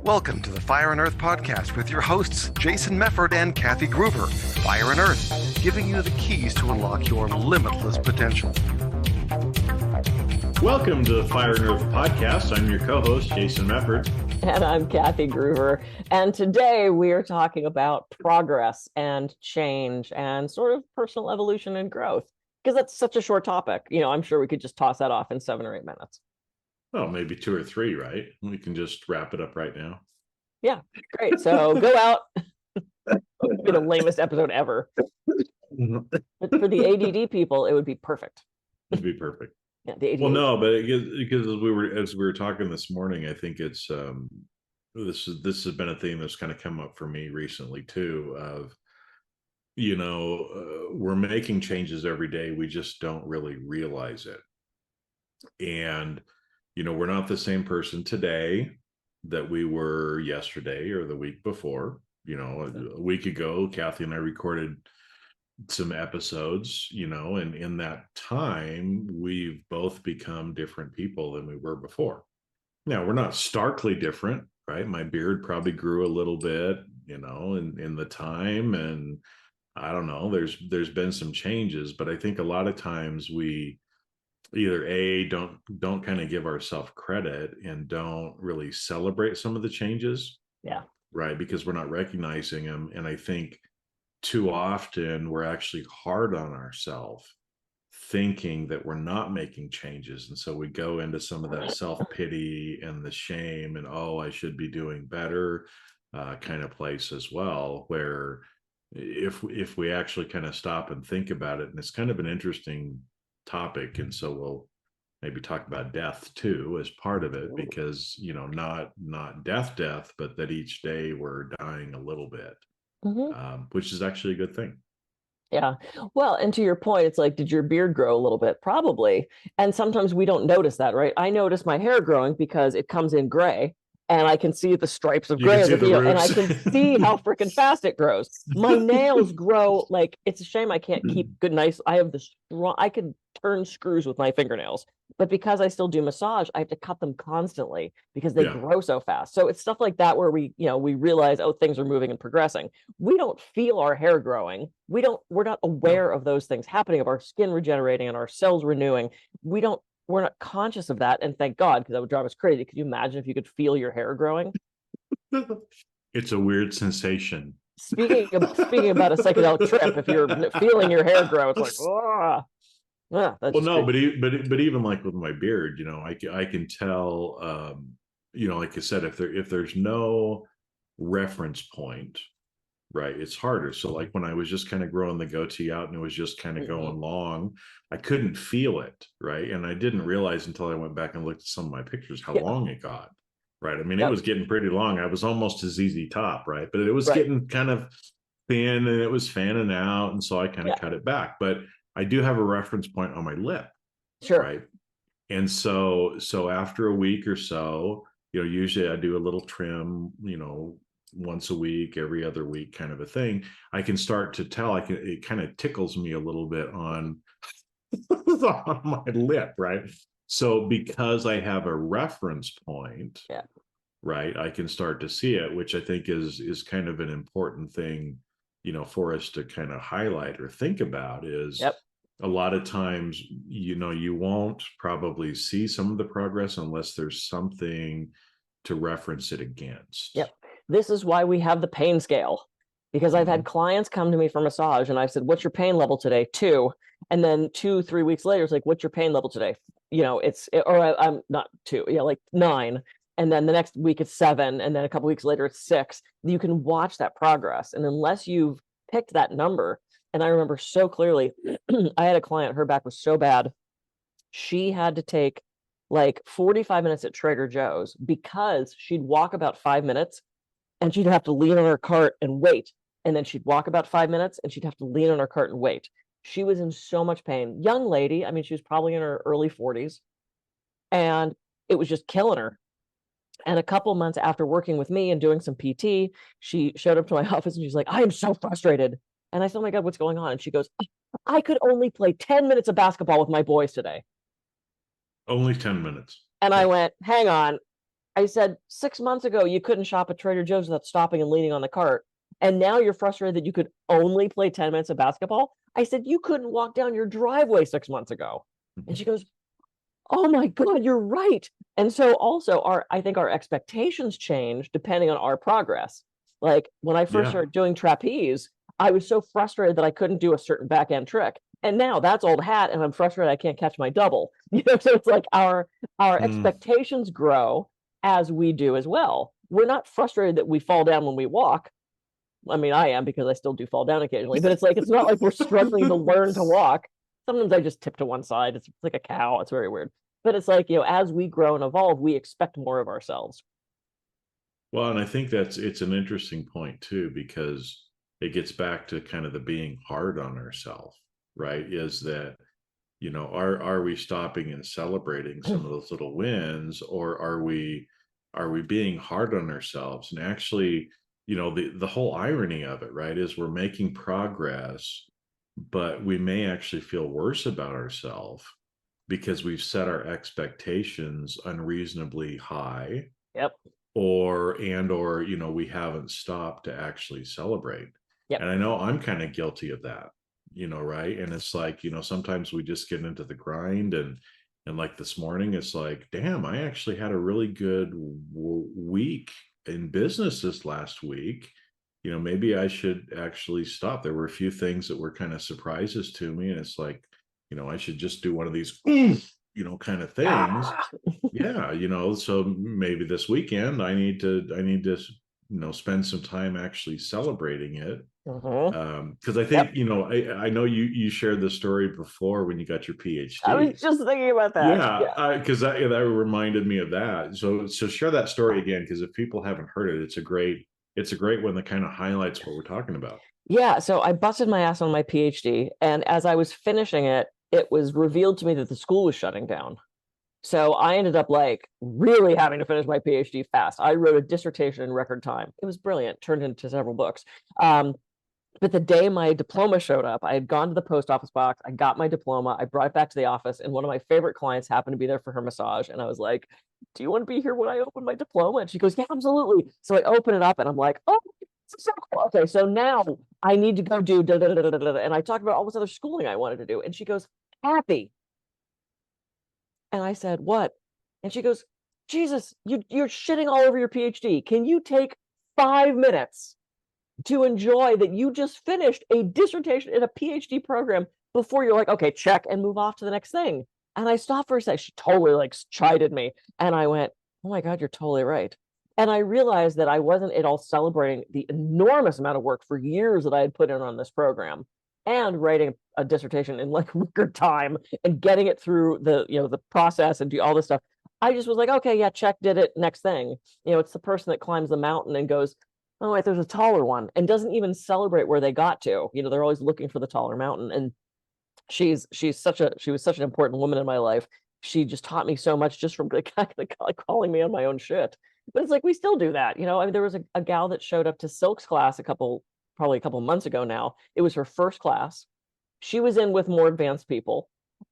Welcome to the Fire and Earth podcast with your hosts, Jason Mefford and Kathy Gruber. Fire and Earth, giving you the keys to unlock your limitless potential. Welcome to the Fire and Earth podcast. I'm your co-host, Jason Mefford. And I'm Kathy Gruber. And today we are talking about progress and change and sort of personal evolution and growth, because that's such a short topic. You know, I'm sure we could just toss that off in 7 or 8 minutes. Well, maybe 2 or 3, right? We can just wrap it up right now. Yeah, great. So go out. It'll be the lamest episode ever. But for the ADD people, it would be perfect. It'd be perfect. Yeah, the ADD. Well, no, but because as we were talking this morning, I think it's this has been a theme that's kind of come up for me recently too. Of we're making changes every day, we just don't really realize it, and we're not the same person today that we were yesterday or the week before. A week ago, Kathy and I recorded some episodes, and in that time, we've both become different people than we were before. Now, we're not starkly different, right? My beard probably grew a little bit, in the time, and I don't know, there's been some changes, but I think a lot of times we either don't kind of give ourselves credit and don't really celebrate some of the changes. Yeah. Right. Because we're not recognizing them. And I think too often we're actually hard on ourselves, thinking that we're not making changes. And so we go into some of that self-pity and the shame and, I should be doing better kind of place as well, where if we actually kind of stop and think about it, and it's kind of an interesting topic, and so we'll maybe talk about death too as part of it, because not death, but that each day we're dying a little bit, which is actually a good thing. Yeah. Well, and to your point, it's like, did your beard grow a little bit? Probably. And sometimes we don't notice that, right? I notice my hair growing because it comes in gray, and I can see the stripes of gray, and I can see how freaking fast it grows. My nails grow like, it's a shame I can't keep good, nice. I have this strong, I can turn screws with my fingernails, but because I still do massage, I have to cut them constantly because they grow so fast. So it's stuff like that where we realize, things are moving and progressing. We don't feel our hair growing. We're not aware of those things happening, of our skin regenerating and our cells renewing. We're not conscious of that, and thank God, because that would drive us crazy. Could you imagine if you could feel your hair growing? It's a weird sensation. Speaking about a psychedelic trip, if you're feeling your hair grow, it's like, but even like with my beard, I can tell, like I said, if there's no reference point, right, it's harder. So like when I was just kind of growing the goatee out and it was just kind of going long, I couldn't feel it, right? And I didn't realize until I went back and looked at some of my pictures how long it got, right? I mean, it was getting pretty long. I was almost a ZZ Top, right? But it was getting kind of thin and it was fanning out, and so I kind of cut it back. But I do have a reference point on my lip, right? And so after a week or so, usually I do a little trim, once a week, every other week kind of a thing. I can start to tell, it kind of tickles me a little bit on on my lip, right? So because I have a reference point, right, I can start to see it, which I think is kind of an important thing, for us to kind of highlight or think about is a lot of times, you won't probably see some of the progress unless there's something to reference it against. This is why we have the pain scale, because I've had clients come to me for massage and I've said, what's your pain level today? 2. And then 2-3 weeks later, it's like, what's your pain level today? I'm not 2, like 9. And then the next week it's 7. And then a couple weeks later, it's 6. You can watch that progress. And unless you've picked that number, and I remember so clearly, I had a client, her back was so bad. She had to take like 45 minutes at Trader Joe's because she'd walk about 5 minutes and she'd have to lean on her cart and wait. And then she'd walk about 5 minutes and she'd have to lean on her cart and wait. She was in so much pain. Young lady. I mean, she was probably in her early 40s. And it was just killing her. And a couple months after working with me and doing some PT, she showed up to my office and she's like, I am so frustrated. And I said, oh my God, what's going on? And she goes, I could only play 10 minutes of basketball with my boys today. Only 10 minutes. And I went, hang on. I said, 6 months ago, you couldn't shop at Trader Joe's without stopping and leaning on the cart. And now you're frustrated that you could only play 10 minutes of basketball. I said, you couldn't walk down your driveway 6 months ago. And she goes, oh my God, you're right. And so also I think our expectations change depending on our progress. Like when I first Yeah. started doing trapeze, I was so frustrated that I couldn't do a certain back end trick. And now that's old hat and I'm frustrated I can't catch my double. So it's like our expectations grow as we do as well. We're not frustrated that we fall down when we walk. I mean, I am because I still do fall down occasionally, but it's not like we're struggling to learn to walk. Sometimes I just tip to one side. It's like a cow. It's very weird. But it's like, as we grow and evolve, we expect more of ourselves. Well, and I think it's an interesting point too, because it gets back to kind of the being hard on ourselves, right? Is that, are we stopping and celebrating some of those little wins, or are we being hard on ourselves? And actually, the whole irony of it, right, is we're making progress, but we may actually feel worse about ourselves because we've set our expectations unreasonably high. Yep. Or we haven't stopped to actually celebrate. Yep. And I know I'm kind of guilty of that, right? And it's like, sometimes we just get into the grind, and like this morning, it's like, damn, I actually had a really good week in business this last week. Maybe I should actually stop. There were a few things that were kind of surprises to me, and it's like, I should just do one of these kind of things. Yeah, so maybe this weekend I need to spend some time actually celebrating it. Because I think, I know you shared the story before when you got your PhD. I was just thinking about that. Yeah, because that reminded me of that. So share that story again, because if people haven't heard it, it's a great one that kind of highlights what we're talking about. Yeah, so I busted my ass on my PhD, and as I was finishing it, it was revealed to me that the school was shutting down. So I ended up like really having to finish my PhD fast. I wrote a dissertation in record time. It was brilliant, turned into several books. But the day my diploma showed up, I had gone to the post office box. I got my diploma. I brought it back to the office, and one of my favorite clients happened to be there for her massage. And I was like, do you want to be here when I open my diploma? And she goes, yeah, absolutely. So I open it up and I'm like, oh, this is so cool. Okay, so now I need to go do da, da, da, da, da, da. And I talked about all this other schooling I wanted to do. And she goes, Kathy. And I said, what? And she goes, Jesus, you're shitting all over your PhD. Can you take 5 minutes to enjoy that you just finished a dissertation in a PhD program before you're like, okay, check and move off to the next thing? And I stopped for a sec. She totally like chided me. And I went, oh my God, you're totally right. And I realized that I wasn't at all celebrating the enormous amount of work for years that I had put in on this program, and writing a dissertation in like record time and getting it through the process and do all this stuff. I just was like, okay, yeah, check, did it, next thing. It's the person that climbs the mountain and goes, oh wait, there's a taller one, and doesn't even celebrate where they got to. They're always looking for the taller mountain. And she was such an important woman in my life. She just taught me so much just from like calling me on my own shit. But it's like we still do that. I mean, there was a gal that showed up to Silk's class probably a couple months ago now. It was her first class. She was in with more advanced people,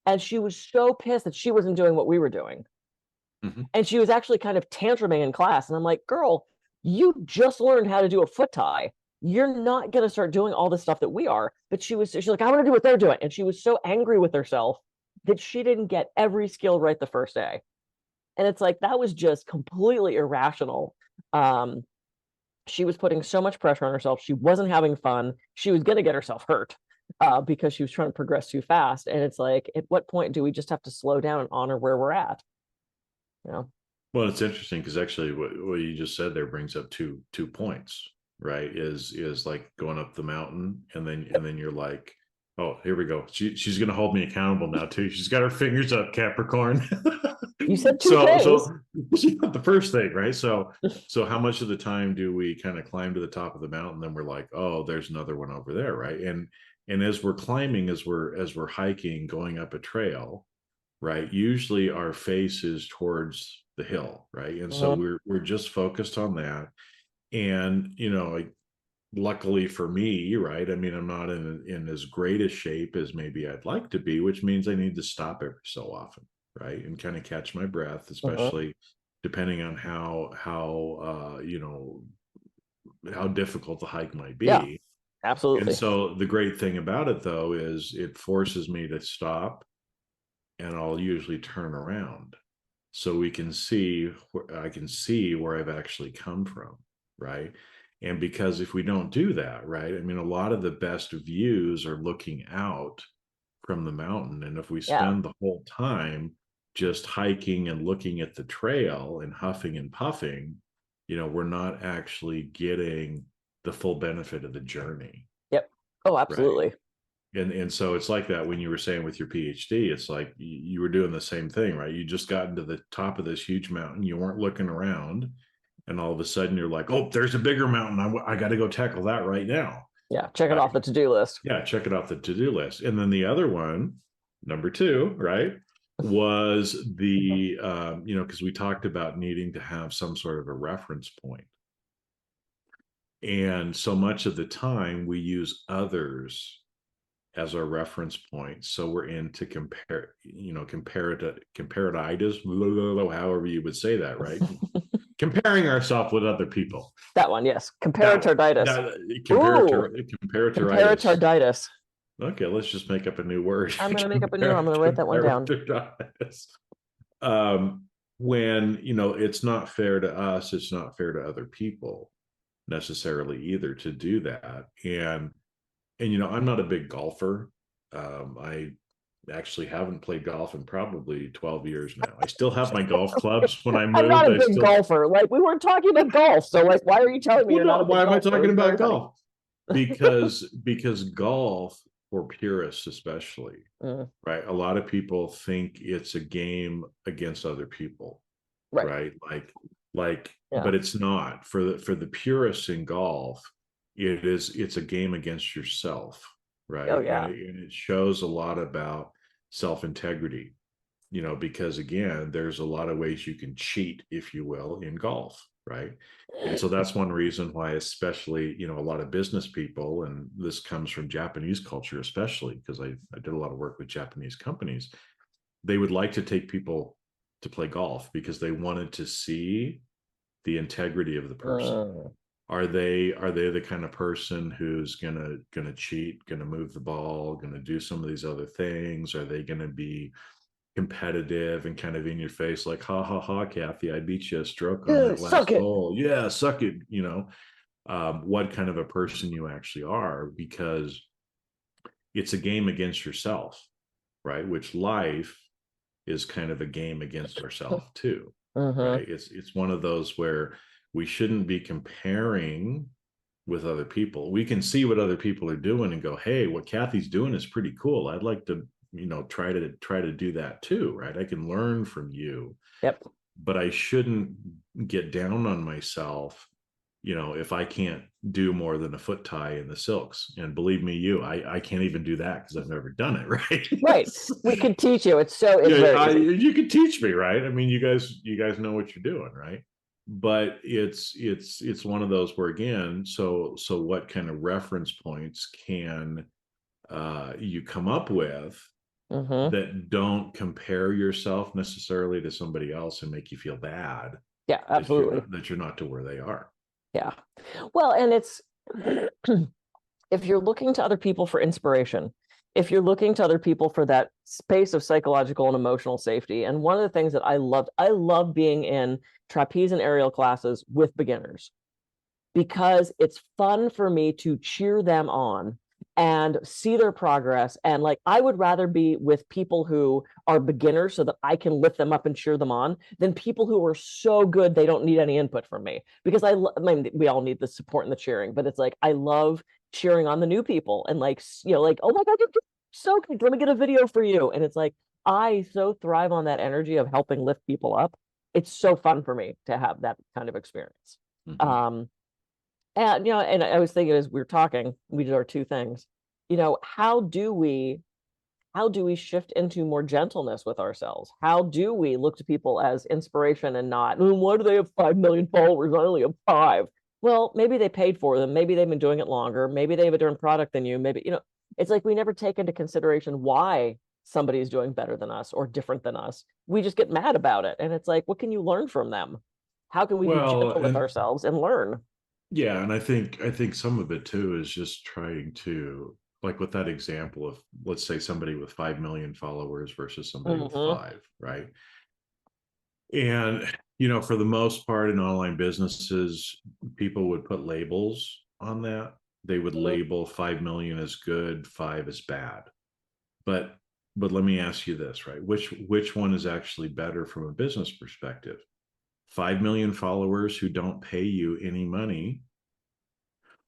and she was so pissed that she wasn't doing what we were doing. And she was actually kind of tantruming in class. And I'm like, girl, you just learned how to do a foot tie. You're not going to start doing all the stuff that we are. But she's like, I want to do what they're doing. And she was so angry with herself that she didn't get every skill right the first day. And it's like, that was just completely irrational. She was putting so much pressure on herself. She wasn't having fun. She was going to get herself hurt because she was trying to progress too fast. And it's like, at what point do we just have to slow down and honor where we're at? Well, it's interesting because actually what you just said there brings up two points, right? Is like going up the mountain, and then you're like, oh, here we go. She's going to hold me accountable now too. She's got her fingers up, Capricorn. You said two things. So the first thing, right? So how much of the time do we kind of climb to the top of the mountain? Then we're like, oh, there's another one over there, right? And as we're climbing, as we're hiking, going up a trail, right? Usually our face is towards the hill, right? And so we're just focused on that. And luckily for me, right? I mean, I'm not in as great a shape as maybe I'd like to be, which means I need to stop every so often, right? And kind of catch my breath, especially depending on how how difficult the hike might Yeah, be. And absolutely. so the great thing about it though is it forces me to stop, and I'll usually turn around so we can see I can see where I've actually come from, right? And because if we don't do that, right, I mean, a lot of the best views are looking out from the mountain, and if we Yeah. spend the whole time just hiking and looking at the trail and huffing and puffing, we're not actually getting the full benefit of the journey, Yep. Oh, right? absolutely. And so it's like that when you were saying with your PhD, it's like you were doing the same thing, right? You just got into the top of this huge mountain, you weren't looking around, and all of a sudden you're like, oh, there's a bigger mountain, I got to go tackle that right now, Yeah, check it right? off the to-do list. Yeah, check it off the to-do list. And then the other one, number two, right, was the because we talked about needing to have some sort of a reference point. And so much of the time we use others as our reference point. So we're into comparatitis, however you would say that, right? Comparing ourselves with other people. That one, yes. That Comparatoritis. that Ooh, comparatoritis. comparatoritis. Okay, let's just make up a new word. I'm going to make up a new one. I'm going to write that one down. Comparatoritis. When it's not fair to us, it's not fair to other people necessarily either to do that. And I'm not a big golfer. I actually haven't played golf in probably 12 years now. I still have my golf clubs. When I I'm not moved, a I big still. golfer. Like, we weren't talking about golf. So, like, why are you telling me Well, you're not no, a big why am I golfer? talking It's very about funny. golf? Because golf, for especially, right? A lot of people think it's a game against other people, Right. right? Yeah. But it's not. For the purists in golf, it's a game against yourself, Oh, right? yeah. And it shows a lot about self-integrity, because again, there's a lot of ways you can cheat, if you will, in golf, right? And so that's one reason why, especially, a lot of business people, and this comes from Japanese culture, especially because I did a lot of work with Japanese companies, they would like to take people to play golf because they wanted to see the integrity of the person. Are they the kind of person who's gonna cheat, gonna move the ball, gonna do some of these other things? Are they gonna be competitive and kind of in your face, like, ha ha ha, Kathy, I beat you a stroke on that Suck last it. hole. Yeah, suck it. What kind of a person you actually are, because it's a game against yourself, right? Which life is kind of a game against ourselves too, right? It's one of those where we shouldn't be comparing with other people. We can see what other people are doing and go, hey, what Kathy's doing is pretty cool. I'd like to, try to do that too, right? I can learn from you. Yep. But I shouldn't get down on myself, if I can't do more than a foot tie in the silks. And believe me, I can't even do that because I've never done it, right? Right. We can teach you. It's Yeah, very easy. you can teach me, right? I mean, you guys know what you're doing, right? But it's one of those where, again, so what kind of reference points can you come up with that don't compare yourself necessarily to somebody else and make you feel bad Yeah, absolutely. that you're not to where they are. Yeah. Well, and it's if you're looking to other people for inspiration, if you're looking to other people for that space of psychological and emotional safety, and one of the things that I love being in trapeze and aerial classes with beginners, because it's fun for me to cheer them on and see their progress. And like, I would rather be with people who are beginners so that I can lift them up and cheer them on than people who are so good they don't need any input from me. Because I mean, we all need the support and the cheering, but it's like, I love cheering on the new people and like, like, oh my God, you're so good. Let me get a video for you. And it's like, I so thrive on that energy of helping lift people up. It's so fun for me to have that kind of experience. And and I was thinking as we were talking, we did our two things. How do we shift into more gentleness with ourselves? How do we look to people as inspiration and not, why do they have 5 million followers? I only have 5. Well, maybe they paid for them. Maybe they've been doing it longer. Maybe they have a different product than you. Maybe, it's like we never take into consideration why somebody is doing better than us or different than us, we just get mad about it. And it's like, what can you learn from them? How can we be Well, gentle with and ourselves and learn? yeah, and I think some of it too is just trying to, like with that example of, let's say, somebody with 5 million followers versus somebody with Hmm. five, right? And for the most part in online businesses, people would put labels on that. They would label 5 million as good, five as bad. But let me ask you this, right? Which one is actually better from a business perspective? 5 million followers who don't pay you any money,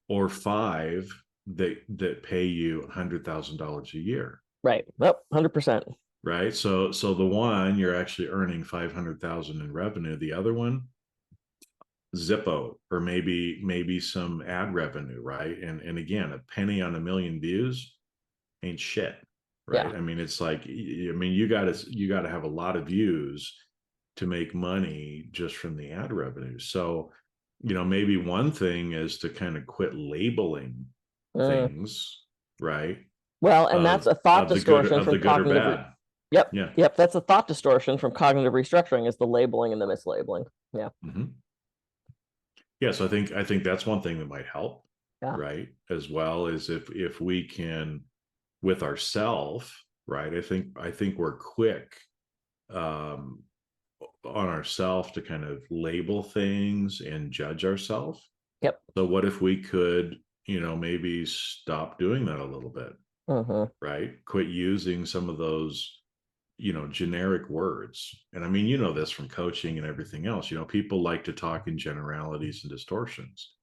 or five that pay you $100,000 a year? Right. Well, 100%. Right. So the one, you're actually earning 500,000 in revenue. The other one, Zippo, or maybe some ad revenue, right? And again, a penny on a million views ain't shit, Yeah. right? I mean, it's like, I mean, you gotta have a lot of views to make money just from the ad revenue. So, maybe one thing is to kind of quit labeling Mm. things, right? Well, and that's Of a thought of the good distortion of from the good or cognitive. bad. Yep. Yeah. Yep. That's a thought distortion from cognitive restructuring, is the labeling and the mislabeling. Yeah. Hmm. Yeah. So I think that's one thing that might help, Yeah. right? As well as if we can, with ourself, right? I think we're quick um on ourselves to kind of label things and judge ourselves. Yep. So what if we could, maybe stop doing that a little bit, Hmm. right? Quit using some of those, generic words. And I mean, this from coaching and everything else. People like to talk in generalities and distortions.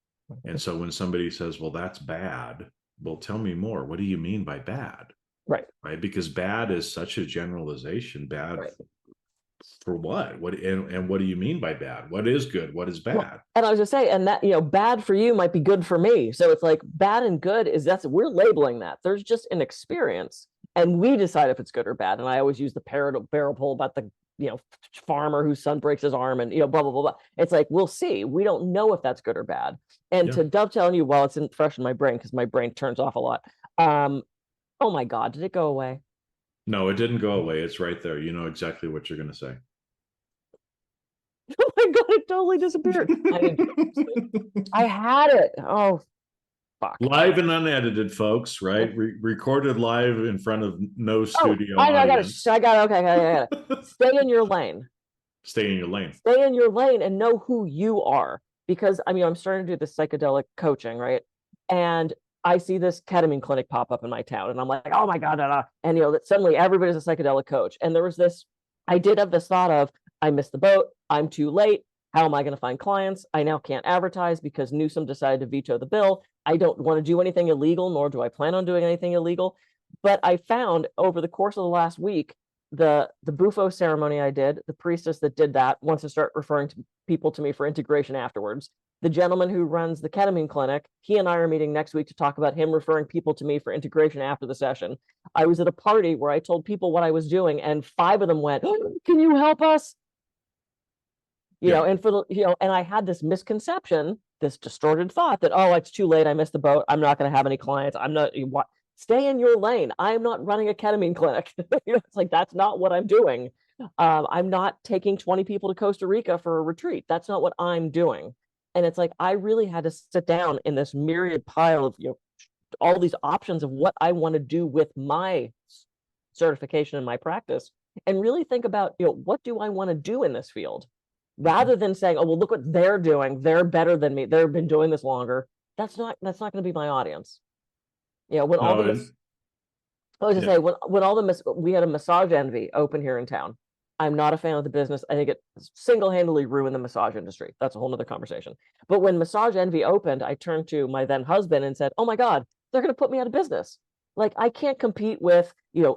And so when somebody says, well, that's bad, well, tell me more. What do you mean by bad? Right. Right? Because bad is such a generalization. Bad Right. for what? And what do you mean by bad? What is good? What is Well, bad? and I was just saying, and that, bad for you might be good for me. So it's like bad and good we're labeling that. There's just an experience, and we decide if it's good or bad. And I always use the parable about the, farmer whose son breaks his arm and, blah, blah, blah, blah. It's like, we'll see. We don't know if that's good or bad. And Yeah. to dovetail on you, while it's fresh in my brain, because my brain turns off a lot. Oh my God, did it go away? No, it didn't go away. It's right there. You know exactly what you're going to say. Oh my God, it totally disappeared. I had it. Oh, fuck. Live and unedited, folks, right? Recorded live in front of no Oh, studio I got it. audience. I got it. Okay, I got it. Stay in your lane. Stay in your lane. Stay in your lane and know who you are. Because I mean, I'm starting to do this psychedelic coaching, right? And I see this ketamine clinic pop up in my town, and I'm like, oh my God, and that suddenly everybody's a psychedelic coach. And there was this, I did have this thought of, I missed the boat. I'm too late. How am I going to find clients? I now can't advertise because Newsom decided to veto the bill. I don't want to do anything illegal, nor do I plan on doing anything illegal. But I found over the course of the last week, the Bufo ceremony I did, the priestess that did that wants to start referring to people to me for integration afterwards. The gentleman who runs the ketamine clinic, he and I are meeting next week to talk about him referring people to me for integration after the session. I was at a party where I told people what I was doing, and 5 of them went, oh, can you help us? And for the, and I had this misconception, this distorted thought that, oh, it's too late. I missed the boat. I'm not going to have any clients. I'm not, what? Stay in your lane. I'm not running a ketamine clinic. It's like, that's not what I'm doing. I'm not taking 20 people to Costa Rica for a retreat. That's not what I'm doing. And it's like, I really had to sit down in this myriad pile of, all these options of what I want to do with my certification and my practice, and really think about, what do I want to do in this field? Rather than saying, oh, well, look what they're doing. They're better than me. They've been doing this longer. That's not going to be my audience. When all No, the I was just say when all the we had a Massage Envy open here in town. I'm not a fan of the business. I think it single-handedly ruined the massage industry. That's a whole nother conversation. But when Massage Envy opened, I turned to my then husband and said, oh my God, they're going to put me out of business. Like, I can't compete with,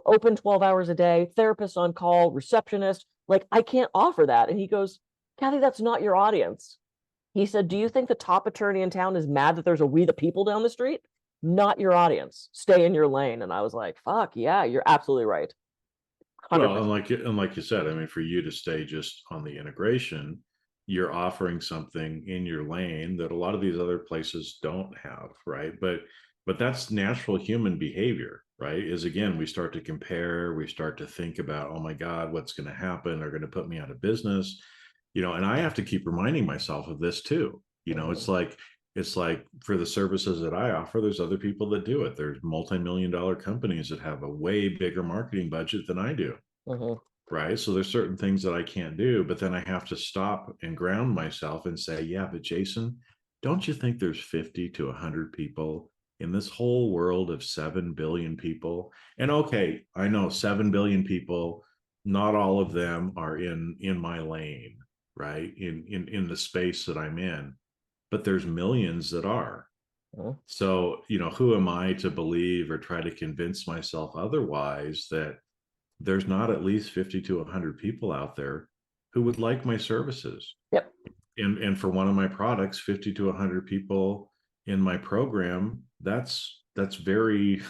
open 12 hours a day, therapist on call, receptionist. Like, I can't offer that. And he goes, Kathy, that's not your audience. He said, do you think the top attorney in town is mad that there's a We the People down the street? Not your audience. Stay in your lane. And I was like, fuck yeah, you're absolutely right. 100%. well, and like you said, I mean, for you to stay just on the integration, you're offering something in your lane that a lot of these other places don't have, right? But that's natural human behavior, right? Is again, we start to compare, we start to think about, oh my God, what's going to happen? They're going to put me out of business, and I have to keep reminding myself of this too. It's like for the services that I offer, there's other people that do it. There's multi-million-dollar companies that have a way bigger marketing budget than I do. Right. So there's certain things that I can't do, but then I have to stop and ground myself and say, yeah, but Jason, don't you think there's 50 to 100 people in this whole world of 7 billion people? And okay, I know 7 billion people, not all of them are in my lane, right? In the space that I'm in, but there's millions that are. So, who am I to believe or try to convince myself otherwise that there's not at least 50 to 100 people out there who would like my services. Yep. And for one of my products, 50 to 100 people in my program, that's very,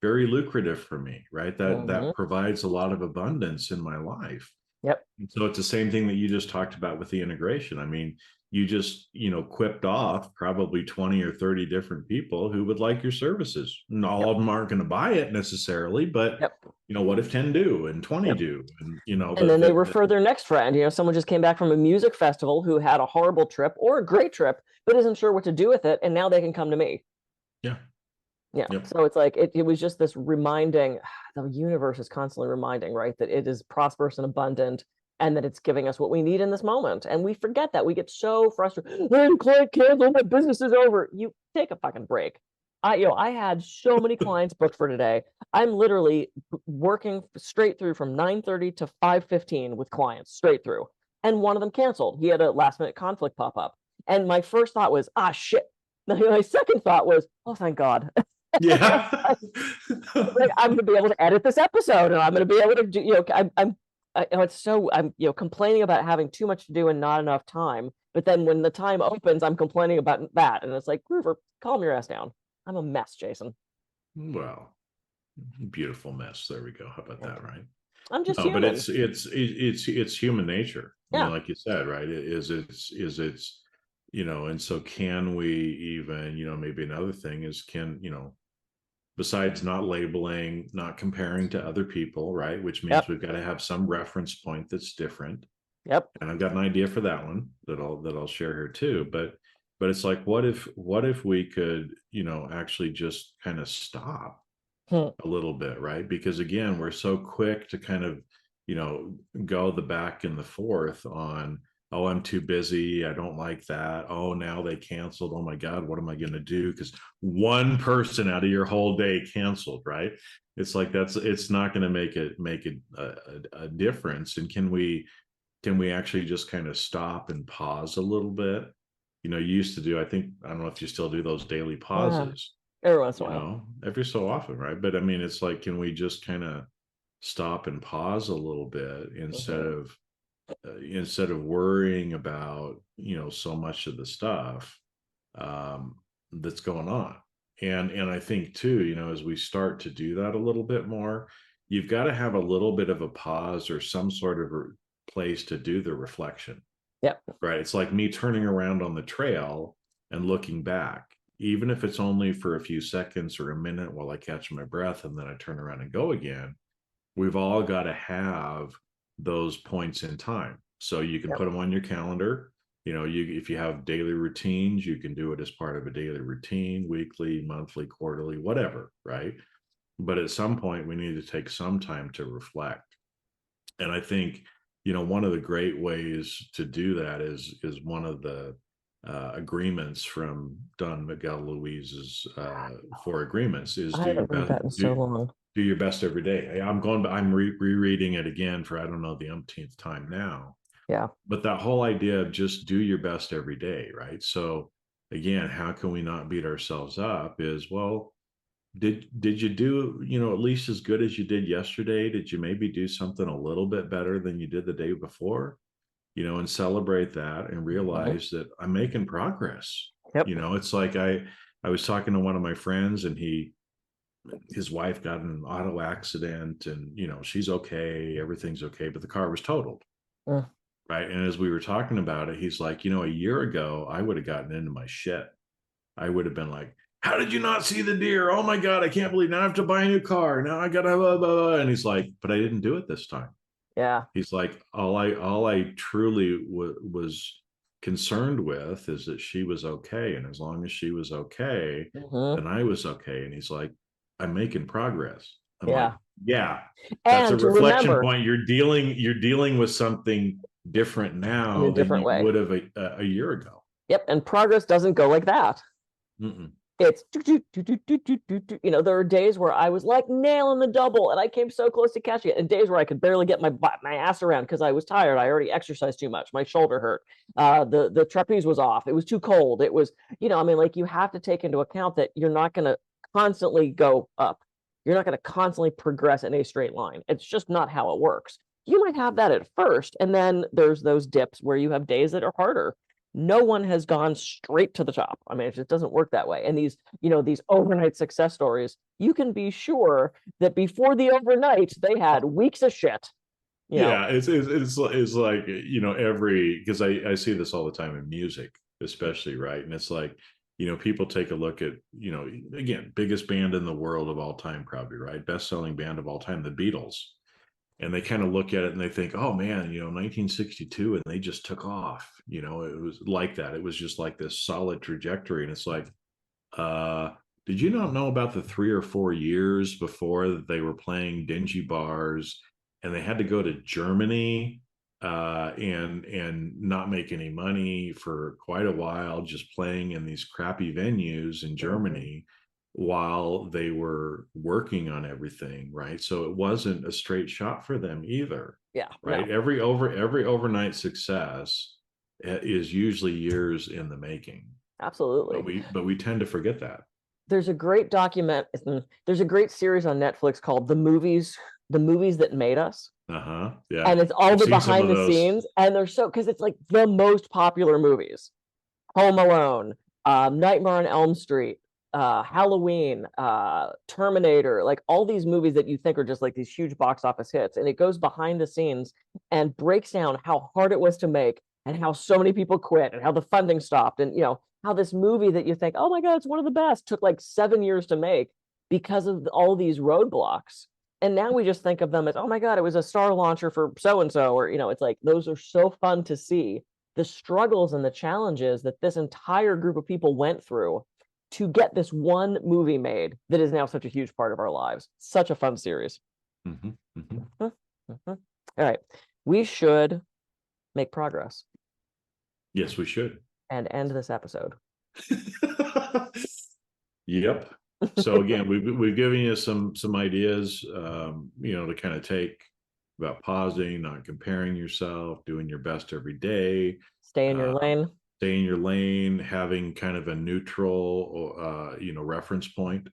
very lucrative for me, right? That provides a lot of abundance in my life. Yep. And so it's the same thing that you just talked about with the integration. I mean, you just, quipped off probably 20 or 30 different people who would like your services. And all of them aren't going to buy it necessarily, but what if 10 do and 20 do? And, and then they refer their next friend. Someone just came back from a music festival who had a horrible trip or a great trip, but isn't sure what to do with it. And now they can come to me. Yeah. Yeah. Yep. So it's like, it was just this reminding, the universe is constantly reminding, right, that it is prosperous and abundant, and that it's giving us what we need in this moment. And we forget that. We get so frustrated. Client canceled, my business is over. You take a fucking break. I had so many clients booked for today. I'm literally working straight through from 9:30 to 5:15 with clients straight through. And one of them canceled. He had a last minute conflict pop up. And my first thought was, shit. My second thought was, oh, thank God. Yeah. Like, I'm going to be able to edit this episode, and I'm going to be able to do, I'm complaining about having too much to do and not enough time. But then when the time opens, I'm complaining about that. And it's like, Groover, calm your ass down. I'm a mess, Jason. Well, beautiful mess. There we go. How about that, right? I'm just human. But it's human nature. Yeah. I mean, like you said, right? It's and so can we even, maybe another thing is besides not labeling, not comparing to other people, right? Which means we've got to have some reference point that's different. Yep. And I've got an idea for that one that I'll share here too. But it's like, what if we could, actually just kind of stop a little bit, right? Because again, we're so quick to kind of, go the back and the forth on, oh, I'm too busy. I don't like that. Oh, now they canceled. Oh my God, what am I going to do? Because one person out of your whole day canceled, right? It's like, it's not going to make a difference. And can we actually just kind of stop and pause a little bit? You used to do, I don't know if you still do those daily pauses. Every once in a while. Every so often, right? But I mean, it's like, can we just kind of stop and pause a little bit instead of worrying about, so much of the stuff that's going on. And I think too, as we start to do that a little bit more, you've got to have a little bit of a pause or some sort of a place to do the reflection. Yep. Right. It's like me turning around on the trail and looking back, even if it's only for a few seconds or a minute while I catch my breath and then I turn around and go again. We've all got to have those points in time. So you can put them on your calendar. If you have daily routines, you can do it as part of a daily routine, weekly, monthly, quarterly, whatever, right? But at some point, we need to take some time to reflect. And I think, one of the great ways to do that is one of the agreements from Don Miguel Luis's 4 agreements is I haven't read that in so long. Do your best every day. I'm rereading it again for, I don't know, the umpteenth time now. Yeah. But that whole idea of just do your best every day, right? So again, how can we not beat ourselves up is, well, did you do, at least as good as you did yesterday? Did you maybe do something a little bit better than you did the day before? And celebrate that and realize that I'm making progress. Yep. It's like I was talking to one of my friends and his wife got in an auto accident and, she's okay. Everything's okay. But the car was totaled. Right. And as we were talking about it, he's like, a year ago, I would have gotten into my shit. I would have been like, how did you not see the deer? Oh my God, I can't believe now I have to buy a new car. Now I gotta blah, blah, blah. And he's like, but I didn't do it this time. Yeah. He's like, all I truly was concerned with is that she was okay. And as long as she was okay, then I was okay. And he's like, I'm making progress. I'm like, yeah, that's And a to reflection remember, point. You're dealing with something different now in a different than you way. would have a year ago. Yep. And progress doesn't go like that. Mm-mm. It's you know, there are days where I was like nailing the double and I came so close to catching it, and days where I could barely get my ass around because I was tired. I already exercised too much. My shoulder hurt. The trapeze was off. It was too cold. It was, you know, I mean, like, you have to take into account that you're not going to constantly go up. You're not going to constantly progress in a straight line. It's just not how it works. You might have that at first, and then there's those dips where you have days that are harder. No one has gone straight to the top. I mean, it just doesn't work that way. And these, you know, these overnight success stories, you can be sure that before the overnight, they had weeks of shit. Yeah, it's like, you know, because I see this all the time in music, especially, right? And it's like, you know, people take a look at, you know, again, biggest band in the world of all time, probably, right? Best-selling band of all time, the Beatles. And they kind of look at it and they think, oh man, you know, 1962, and they just took off. You know, it was like that. It was just like this solid trajectory. And it's like, did you not know about the 3 or 4 years before that they were playing dingy bars and they had to go to Germany and not make any money for quite a while, just playing in these crappy venues in Germany while they were working on everything, right? So it wasn't a straight shot for them either. Yeah. Right. No. Every overnight success is usually years in the making. Absolutely. But we tend to forget that. There's a great there's a great series on Netflix called The Movies That Made Us. Yeah. And it's all the behind the scenes, and they're so, because it's like the most popular movies: Home Alone, Nightmare on Elm Street, Halloween, Terminator, like all these movies that you think are just like these huge box office hits. And it goes behind the scenes and breaks down how hard it was to make, and how so many people quit, and how the funding stopped, and, you know, how this movie that you think, oh my God, it's one of the best, took like 7 years to make because of all these roadblocks. And now we just think of them as, oh my God, it was a star launcher for so-and-so, or, you know, it's like, those are so fun to see the struggles and the challenges that this entire group of people went through to get this one movie made that is now such a huge part of our lives. Such a fun series. All right. We should make progress. Yes, we should. And end this episode. Yep. So again, we've given you some ideas, you know, to kind of take about pausing, not comparing yourself, doing your best every day. Stay in your lane. Stay in your lane, having kind of a neutral, you know, reference point,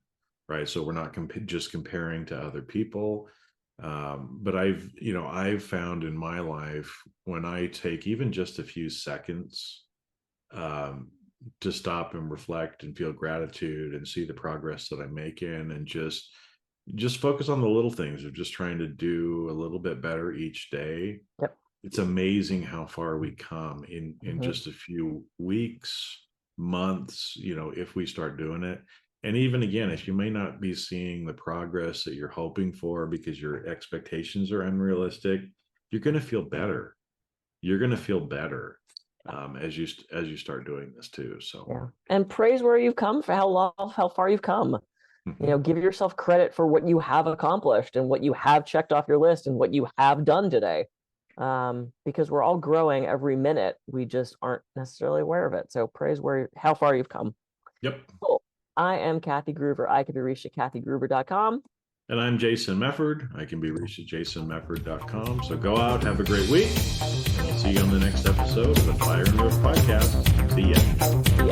right? So we're not just comparing to other people. But I've found in my life, when I take even just a few seconds to stop and reflect and feel gratitude and see the progress that I'm making, and just focus on the little things of just trying to do a little bit better each day. Yep. It's amazing how far we come in just a few weeks, months, you know, if we start doing it. And even again, if you may not be seeing the progress that you're hoping for because your expectations are unrealistic, you're going to feel better. You're going to feel better as you start doing this too. So yeah. And praise where you've come, for how far you've come. You know, give yourself credit for what you have accomplished and what you have checked off your list and what you have done today. Because we're all growing every minute. We just aren't necessarily aware of it. So praise how far you've come. Yep. Cool. I am Kathy Groover. I can be reached at kathygruber.com. And I'm Jason Mefford. I can be reached at jasonmefford.com. So go out, have a great week. I'll see you on the next episode of the Fire and Earth podcast. See ya.